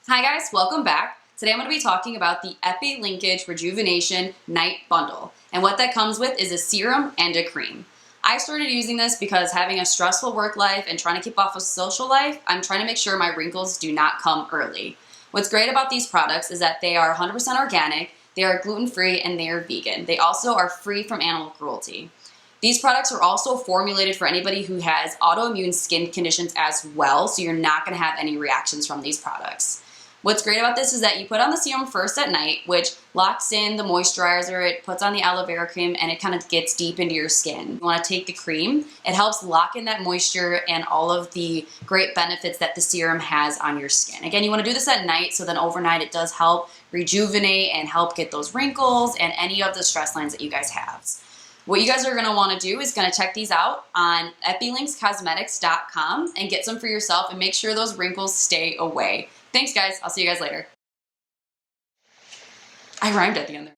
Hi guys, welcome back. Today I'm going to be talking about the Epi Linkage Rejuvenation Night Bundle. And what that comes with is a serum and a cream. I started using this because having a stressful work life and trying to keep off a social life, I'm trying to make sure my wrinkles do not come early. What's great about these products is that they are 100% organic, they are gluten-free, and they are vegan. They also are free from animal cruelty. These products are also formulated for anybody who has autoimmune skin conditions as well, so you're not going to have any reactions from these products. What's great about this is that you put on the serum first at night, which locks in the moisturizer, it puts on the aloe vera cream, and it kind of gets deep into your skin. You want to take the cream, it helps lock in that moisture and all of the great benefits that the serum has on your skin. Again, you want to do this at night, so then overnight it does help rejuvenate and help get those wrinkles and any of the stress lines that you guys have. What you guys are going to want to do is going to check these out on epilinkscosmetics.com and get some for yourself and make sure those wrinkles stay away. Thanks guys, I'll see you guys later. I rhymed at the end there.